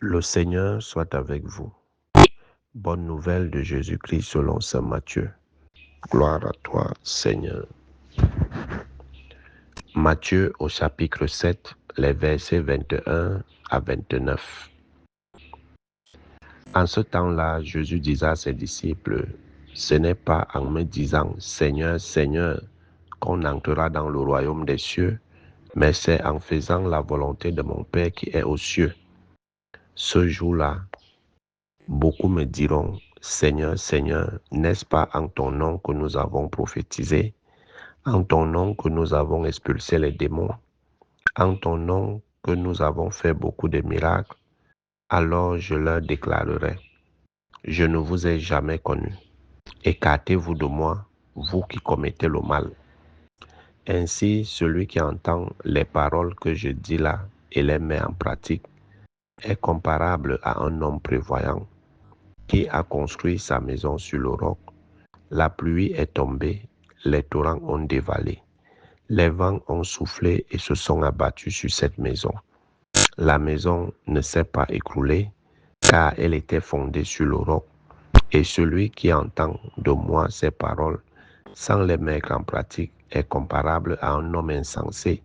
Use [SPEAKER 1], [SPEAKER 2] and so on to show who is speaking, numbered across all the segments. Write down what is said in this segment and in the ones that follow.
[SPEAKER 1] Le Seigneur soit avec vous. Bonne nouvelle de Jésus-Christ selon saint Matthieu. Gloire à toi, Seigneur. Matthieu au chapitre 7, les versets 21 à 29. En ce temps-là, Jésus disait à ses disciples, « Ce n'est pas en me disant, Seigneur, Seigneur, qu'on entrera dans le royaume des cieux, mais c'est en faisant la volonté de mon Père qui est aux cieux. » Ce jour-là, beaucoup me diront, « Seigneur, Seigneur, n'est-ce pas en ton nom que nous avons prophétisé, en ton nom que nous avons expulsé les démons, en ton nom que nous avons fait beaucoup de miracles? » Alors je leur déclarerai, « Je ne vous ai jamais connus. Écartez-vous de moi, vous qui commettez le mal. » Ainsi, celui qui entend les paroles que je dis là et les met en pratique est comparable à un homme prévoyant qui a construit sa maison sur le roc. La pluie est tombée, les torrents ont dévalé, les vents ont soufflé et se sont abattus sur cette maison. La maison ne s'est pas écroulée, car elle était fondée sur le roc. Et celui qui entend de moi ces paroles, sans les mettre en pratique, est comparable à un homme insensé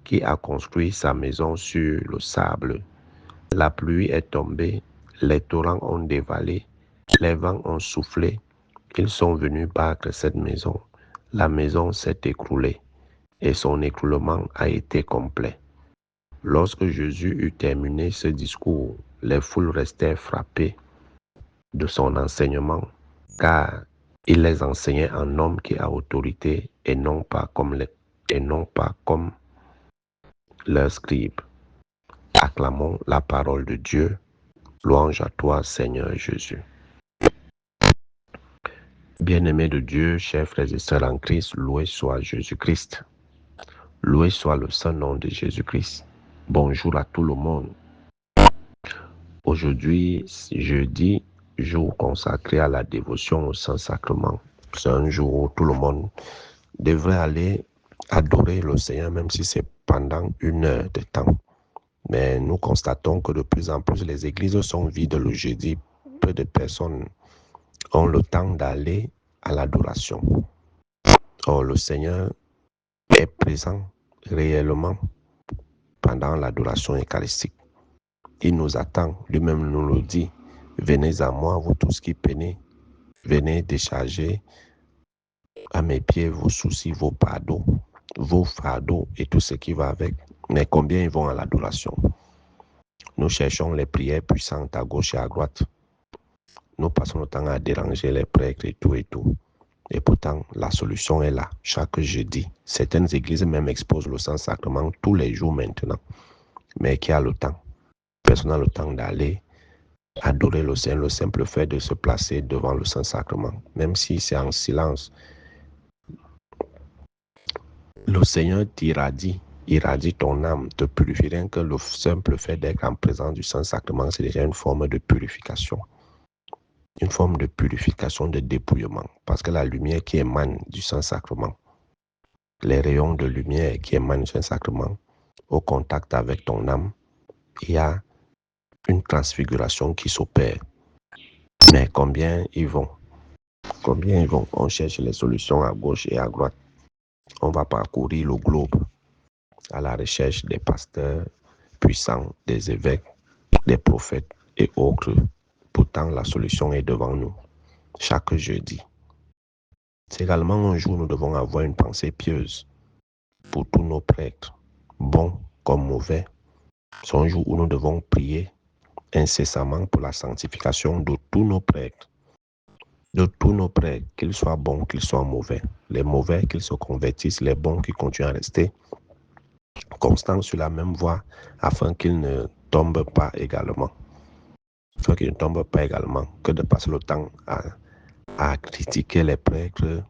[SPEAKER 1] qui a construit sa maison sur le sable. La pluie est tombée, les torrents ont dévalé, les vents ont soufflé, ils sont venus battre cette maison. La maison s'est écroulée et son écroulement a été complet. Lorsque Jésus eut terminé ce discours, les foules restèrent frappées de son enseignement, car il les enseignait en homme qui a autorité et non pas comme leurs scribes. Acclamons la parole de Dieu. Louange à toi, Seigneur Jésus. Bien-aimés de Dieu, chers frères et sœurs en Christ, loué soit Jésus-Christ. Loué soit le saint nom de Jésus-Christ. Bonjour à tout le monde. Aujourd'hui, jeudi, jour consacré à la dévotion au Saint-Sacrement. C'est un jour où tout le monde devrait aller adorer le Seigneur, même si c'est pendant 1 heure de temps. Mais nous constatons que de plus en plus, les églises sont vides le jeudi. Peu de personnes ont le temps d'aller à l'adoration. Or, le Seigneur est présent réellement pendant l'adoration eucharistique. Il nous attend, lui-même nous le dit. Venez à moi, vous tous qui peinez, venez décharger à mes pieds vos soucis, vos fardeaux et tout ce qui va avec. Mais combien ils vont à l'adoration? Nous cherchons les prières puissantes à gauche et à droite. Nous passons le temps à déranger les prêtres et tout et tout. Et pourtant, la solution est là, chaque jeudi. Certaines églises même exposent le Saint-Sacrement tous les jours maintenant. Mais qui a le temps? Personne n'a le temps d'aller adorer le Seigneur, le simple fait de se placer devant le Saint-Sacrement, même si c'est en silence. Le Seigneur irradie ton âme, te purifie. Rien que le simple fait d'être en présence du Saint-Sacrement, c'est déjà une forme de purification. Une forme de purification, de dépouillement. Parce que la lumière qui émane du Saint-Sacrement, les rayons de lumière qui émanent du Saint-Sacrement, au contact avec ton âme, il y a une transfiguration qui s'opère. Mais combien ils vont? On cherche les solutions à gauche et à droite. On va parcourir le globe à la recherche des pasteurs puissants, des évêques, des prophètes et autres. Pourtant, la solution est devant nous, chaque jeudi. C'est également un jour où nous devons avoir une pensée pieuse pour tous nos prêtres, bons comme mauvais. C'est un jour où nous devons prier incessamment pour la sanctification de tous nos prêtres. De tous nos prêtres, qu'ils soient bons, qu'ils soient mauvais. Les mauvais, qu'ils se convertissent, les bons qui continuent à rester constants sur la même voie afin qu'ils ne tombent pas également. Afin qu'ils ne tombent pas également, que de passer le temps à critiquer les prêtres,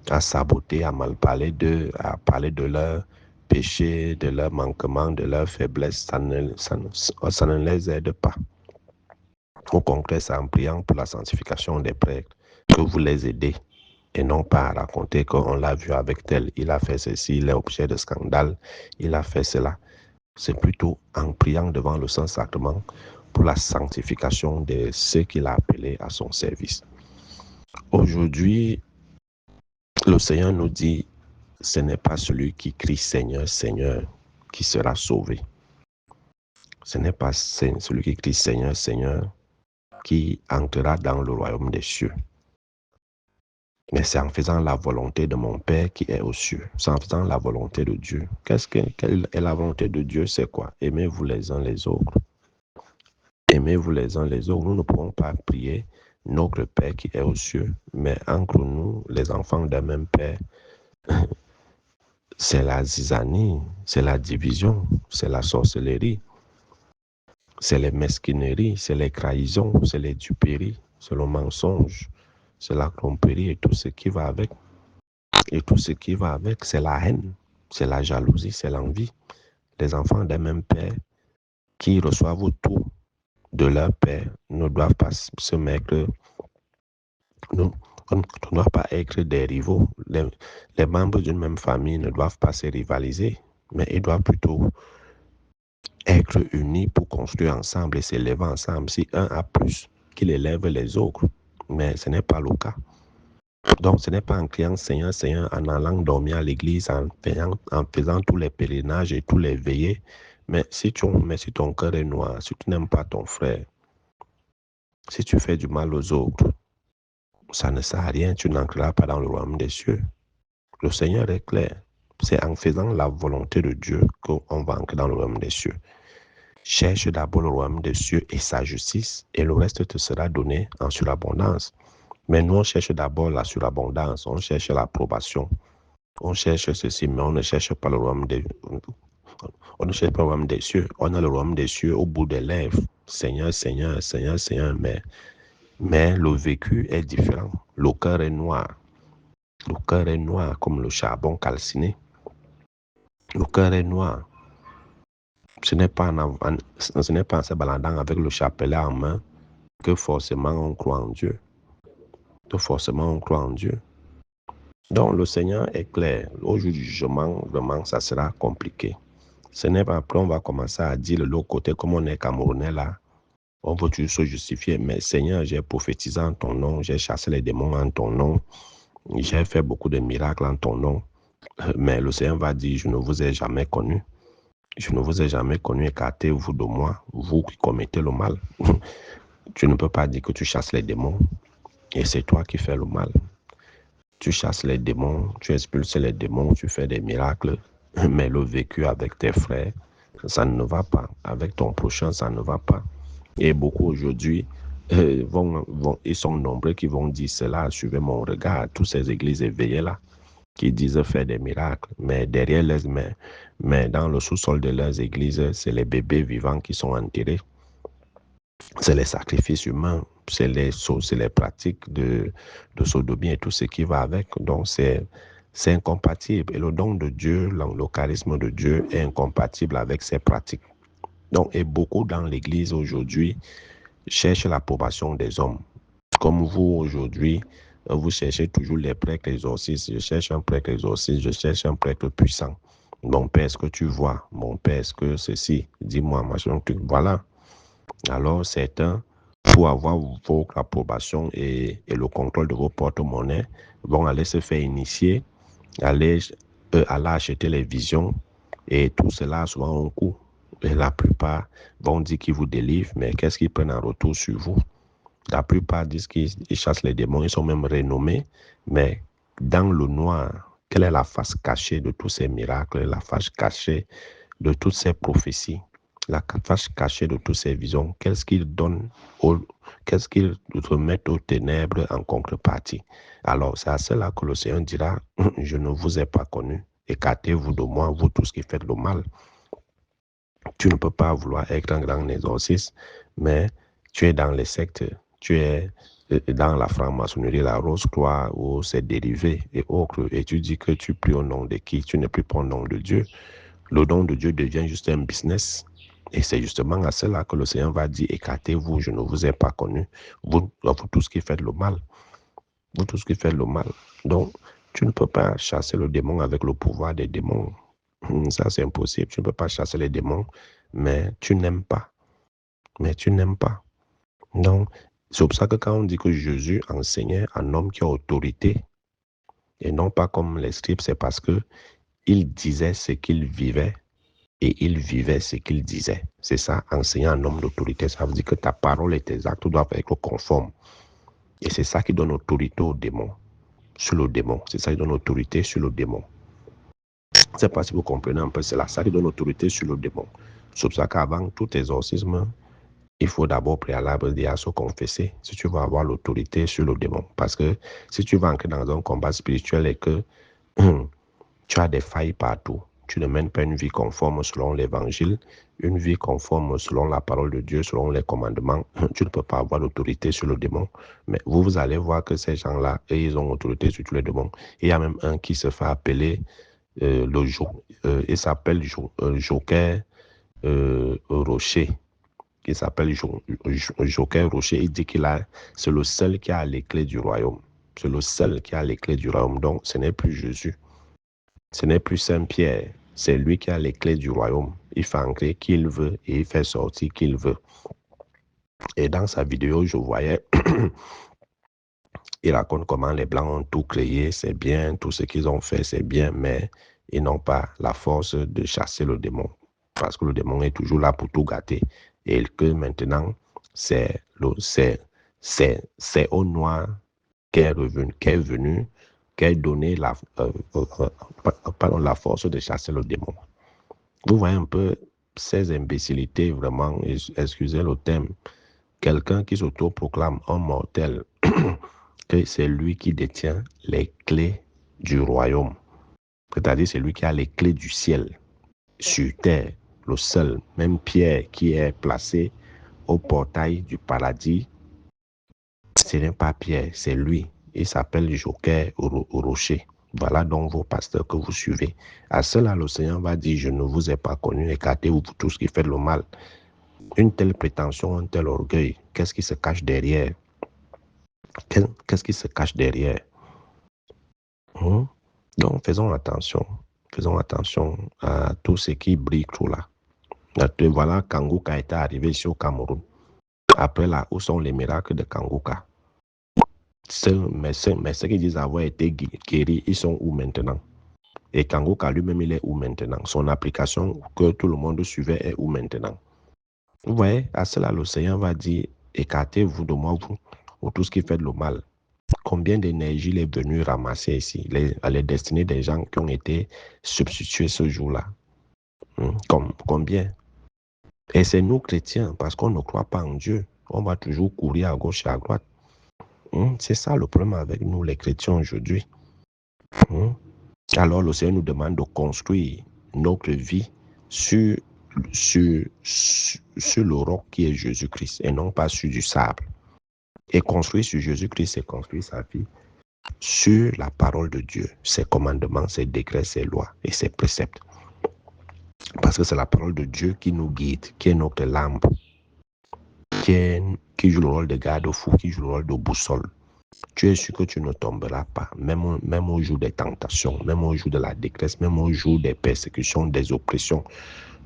[SPEAKER 1] à saboter, à mal parler d'eux, à parler de leurs péchés, de leurs manquements, de leurs faiblesses, ça ne les aide pas. Au contraire, c'est en priant pour la sanctification des prêtres que vous les aidez et non pas à raconter qu'on l'a vu avec tel, il a fait ceci, il est objet de scandale, il a fait cela. C'est plutôt en priant devant le Saint-Sacrement pour la sanctification de ceux qu'il a appelés à son service. Aujourd'hui, le Seigneur nous dit, ce n'est pas celui qui crie Seigneur, Seigneur, qui sera sauvé. Ce n'est pas celui qui crie Seigneur, Seigneur, qui entrera dans le royaume des cieux. Mais c'est en faisant la volonté de mon Père qui est aux cieux. C'est en faisant la volonté de Dieu. Quelle est la volonté de Dieu? C'est quoi? Aimez-vous les uns les autres. Aimez-vous les uns les autres. Nous ne pouvons pas prier notre Père qui est aux cieux. Mais entre nous, les enfants d'un même Père, c'est la zizanie, c'est la division, c'est la sorcellerie, c'est les mesquineries, c'est les trahisons, c'est les duperies, c'est le mensonge, c'est la tromperie et tout ce qui va avec. Et tout ce qui va avec, c'est la haine, c'est la jalousie, c'est l'envie. Les enfants d'un même père qui reçoivent tout de leur père ne doivent pas se mettre, ne doivent pas être des rivaux. Les membres d'une même famille ne doivent pas se rivaliser, mais ils doivent plutôt être unis pour construire ensemble et s'élever ensemble. Si un a plus, qu'il élève les autres. Mais ce n'est pas le cas. Donc, ce n'est pas en criant Seigneur, Seigneur, en allant dormir à l'église, en faisant tous les pèlerinages et tous les veillées. Mais si ton cœur est noir, si tu n'aimes pas ton frère, si tu fais du mal aux autres, ça ne sert à rien, tu n'entreras pas dans le royaume des cieux. Le Seigneur est clair. C'est en faisant la volonté de Dieu qu'on va entrer dans le royaume des cieux. Cherche d'abord le royaume des cieux et sa justice, et le reste te sera donné en surabondance. Mais nous, on cherche d'abord la surabondance, on cherche l'approbation, on cherche ceci, mais on ne cherche pas le royaume des on ne cherche pas le royaume des cieux. On a le royaume des cieux au bout des lèvres. Seigneur, Seigneur, Seigneur, Seigneur, mais le vécu est différent. Le cœur est noir. Le cœur est noir comme le charbon calciné. Le cœur est noir. Ce n'est pas en se baladant avec le chapelet en main que forcément on croit en Dieu. Que forcément on croit en Dieu. Donc le Seigneur est clair. Au jour du jugement, vraiment, ça sera compliqué. Ce n'est pas après, on va commencer à dire de l'autre côté, comme on est Camerounais là, on veut toujours se justifier. Mais Seigneur, j'ai prophétisé en ton nom, j'ai chassé les démons en ton nom, j'ai fait beaucoup de miracles en ton nom. Mais le Seigneur va dire, je ne vous ai jamais connu. Je ne vous ai jamais connu, écartez-vous de moi, vous qui commettez le mal. Tu ne peux pas dire que tu chasses les démons et c'est toi qui fais le mal. Tu chasses les démons, tu expulses les démons, tu fais des miracles, mais le vécu avec tes frères, ça ne va pas. Avec ton prochain, ça ne va pas. Et beaucoup aujourd'hui, ils sont nombreux qui vont dire cela, suivez mon regard, toutes ces églises éveillées là, qui disent faire des miracles, mais derrière mais dans le sous-sol de leurs églises, c'est les bébés vivants qui sont enterrés. C'est les sacrifices humains, c'est les pratiques de sodomie et tout ce qui va avec. Donc, c'est incompatible. Et le don de Dieu, le charisme de Dieu est incompatible avec ces pratiques. Donc, et beaucoup dans l'Église aujourd'hui cherchent l'approbation des hommes. Comme vous aujourd'hui, vous cherchez toujours les prêtres exorcistes. Je cherche un prêtre exorciste, je cherche un prêtre puissant. Mon Père, est-ce que tu vois? Mon Père, est-ce que ceci? Dis-moi, machin, truc. Voilà. Alors, certains, pour avoir votre approbation et le contrôle de vos porte-monnaies, vont aller se faire initier, aller acheter les visions, et tout cela souvent un coût. Et la plupart vont dire qu'ils vous délivrent, mais qu'est-ce qu'ils prennent en retour sur vous? La plupart disent qu'ils chassent les démons, ils sont même renommés, mais dans le noir, quelle est la face cachée de tous ces miracles, la face cachée de toutes ces prophéties, la face cachée de toutes ces visions? Qu'est-ce qu'ils donnent, qu'est-ce qu'ils remettent aux ténèbres en contrepartie? Alors, c'est à cela que le Seigneur dira, je ne vous ai pas connu, écartez-vous de moi, vous tous qui faites le mal. Tu ne peux pas vouloir être un grand exorciste, mais tu es dans les sectes, tu es dans la franc-maçonnerie, la Rose-Croix ou ses dérivés et autres, et tu dis que tu pries au nom de qui? Tu ne pries pas au nom de Dieu. Le nom de Dieu devient juste un business. Et c'est justement à cela que le Seigneur va dire, écartez-vous, je ne vous ai pas connu. Vous tous qui faites le mal. Vous tous qui faites le mal. Donc, tu ne peux pas chasser le démon avec le pouvoir des démons. Ça, c'est impossible. Tu ne peux pas chasser les démons, mais tu n'aimes pas. Mais tu n'aimes pas. Donc, c'est pour ça que quand on dit que Jésus enseignait un homme qui a autorité, et non pas comme les scribes, c'est parce que il disait ce qu'il vivait et il vivait ce qu'il disait. C'est ça, enseigner un homme d'autorité. Ça veut dire que ta parole et tes actes doivent être conformes. Et c'est ça qui donne autorité au démon, sur le démon. C'est ça qui donne autorité sur le démon. Je ne sais pas si vous comprenez un peu, c'est là ça qui donne autorité sur le démon. C'est pour ça qu'avant tout exorcisme, il faut d'abord préalable dire se confesser si tu vas avoir l'autorité sur le démon. Parce que si tu vas entrer dans un combat spirituel et que tu as des failles partout, tu ne mènes pas une vie conforme selon l'évangile, une vie conforme selon la parole de Dieu, selon les commandements, tu ne peux pas avoir l'autorité sur le démon. Mais vous allez voir que ces gens-là, ils ont autorité sur tous les démons. Il y a même un qui se fait appeler il s'appelle Joker Rocher. Il s'appelle Joker Rocher. Il dit c'est le seul qui a les clés du royaume. C'est le seul qui a les clés du royaume. Donc, ce n'est plus Jésus. Ce n'est plus Saint-Pierre. C'est lui qui a les clés du royaume. Il fait entrer qui il veut et il fait sortir qui il veut. Et dans sa vidéo, je voyais, il raconte comment les Blancs ont tout créé, c'est bien, tout ce qu'ils ont fait, c'est bien, mais ils n'ont pas la force de chasser le démon. Parce que le démon est toujours là pour tout gâter. Et que maintenant, c'est au noir qu'est venu, qu'est donné la force de chasser le démon. Vous voyez un peu ces imbécilités, vraiment, excusez le thème. Quelqu'un qui s'autoproclame un mortel, que c'est lui qui détient les clés du royaume. C'est-à-dire, c'est lui qui a les clés du ciel, sur terre, le seul. Même Pierre qui est placé au portail du paradis, ce n'est pas Pierre, c'est lui. Il s'appelle Joker Rocher. Voilà donc vos pasteurs que vous suivez. À cela, le Seigneur va dire, je ne vous ai pas connu, écartez-vous pour tous qui faites le mal. Une telle prétention, un tel orgueil, qu'est-ce qui se cache derrière? Qu'est-ce qui se cache derrière? Donc, faisons attention. Faisons attention à tout ce qui brille tout là. Voilà, Kangouka est arrivé ici au Cameroun. Après là, où sont les miracles de Kangouka? Mais ceux qui disent avoir été guéris, ils sont où maintenant? Et Kangouka lui-même, il est où maintenant? Son application que tout le monde suivait est où maintenant? Vous voyez, à cela, le Seigneur va dire, écartez-vous de moi, vous tous qui faites le mal. Combien d'énergie il est venu ramasser ici, les destinées des gens qui ont été substitués ce jour-là? Combien? Et c'est nous chrétiens, parce qu'on ne croit pas en Dieu. On va toujours courir à gauche et à droite. C'est ça le problème avec nous, les chrétiens, aujourd'hui. Alors, le Seigneur nous demande de construire notre vie sur le roc qui est Jésus-Christ et non pas sur du sable. Et construire sur Jésus-Christ, c'est construire sa vie sur la parole de Dieu, ses commandements, ses décrets, ses lois et ses préceptes. Parce que c'est la parole de Dieu qui nous guide, qui est notre lampe, qui joue le rôle de garde-fou, qui joue le rôle de boussole. Tu es sûr que tu ne tomberas pas, même au jour des tentations, même au jour de la détresse, même au jour des persécutions, des oppressions.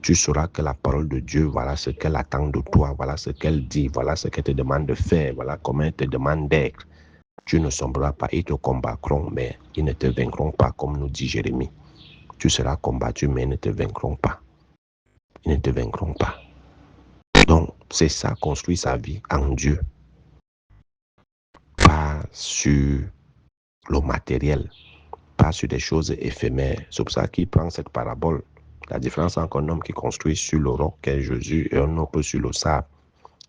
[SPEAKER 1] Tu sauras que la parole de Dieu, voilà ce qu'elle attend de toi, voilà ce qu'elle dit, voilà ce qu'elle te demande de faire, voilà comment elle te demande d'être. Tu ne sombreras pas, ils te combattront, mais ils ne te vaincront pas, comme nous dit Jérémie. Tu seras combattu, mais ils ne te vaincront pas. Ils ne te vaincront pas. Donc, c'est ça, construire sa vie en Dieu. Pas sur le matériel, pas sur des choses éphémères. C'est pour ça qu'il prend cette parabole. La différence entre un homme qui construit sur le roc, qui est Jésus, et un autre sur le sable.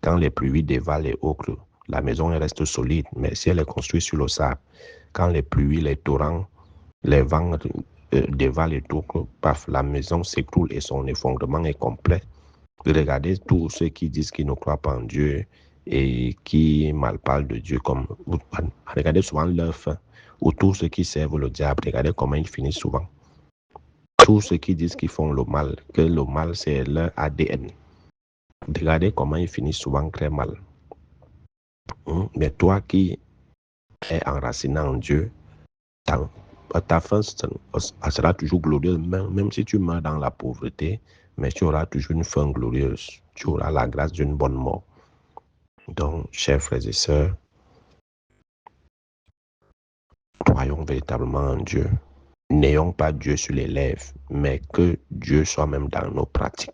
[SPEAKER 1] Quand les pluies dévalent les ocres, la maison reste solide, mais si elle est construite sur le sable, quand les pluies, les torrents, les vents dévalent les ocres, paf, la maison s'écroule et son effondrement est complet. Regardez tous ceux qui disent qu'ils ne croient pas en Dieu et qui mal parlent de Dieu, comme regardez souvent leur fin, ou tous ceux qui servent le diable, regardez comment ils finissent souvent. Tous ceux qui disent qu'ils font le mal, que le mal c'est leur ADN, regardez comment ils finissent souvent très mal. Mais toi qui es enraciné en Dieu, ta fin sera toujours glorieuse, même si tu meurs dans la pauvreté, mais tu auras toujours une fin glorieuse. Tu auras la grâce d'une bonne mort. Donc, chers frères et sœurs, croyons véritablement en Dieu. N'ayons pas Dieu sur les lèvres, mais que Dieu soit même dans nos pratiques.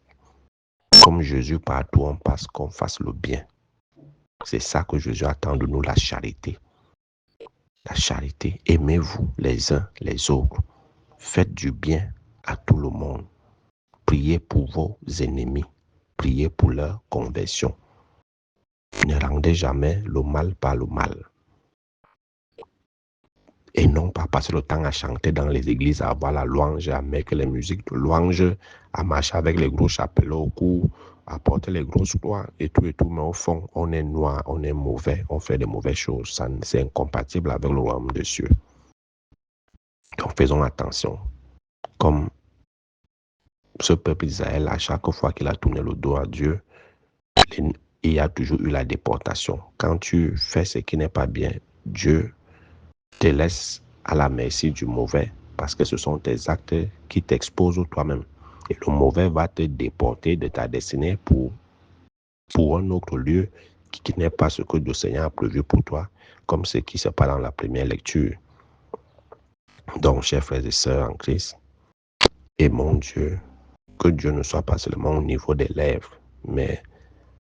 [SPEAKER 1] Comme Jésus, partout on passe, qu'on fasse le bien. C'est ça que Jésus attend de nous, la charité. La charité, aimez-vous les uns les autres. Faites du bien à tout le monde. Priez pour vos ennemis. Priez pour leur conversion. Ne rendez jamais le mal par le mal. Et non pas passer le temps à chanter dans les églises, à avoir la louange, à mettre les musiques de louange, à marcher avec les gros chapelets au cou, à porter les grosses croix et tout. Mais au fond, on est noir, on est mauvais, on fait des mauvaises choses. C'est incompatible avec le royaume de Dieu. Donc faisons attention. Comme ce peuple d'Israël, à chaque fois qu'il a tourné le dos à Dieu, il y a toujours eu la déportation. Quand tu fais ce qui n'est pas bien, Dieu te laisse à la merci du mauvais parce que ce sont tes actes qui t'exposent toi-même. Et le mauvais va te déporter de ta destinée pour un autre lieu qui n'est pas ce que le Seigneur a prévu pour toi, comme ce qui se passe dans la première lecture. Donc, chers frères et sœurs en Christ, aimons Dieu, que Dieu ne soit pas seulement au niveau des lèvres, mais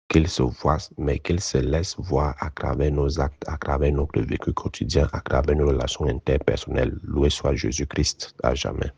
[SPEAKER 1] qu'il se voit, mais qu'il se laisse voir à travers nos actes, à travers notre vécu quotidien, à travers nos relations interpersonnelles. Loué soit Jésus-Christ à jamais.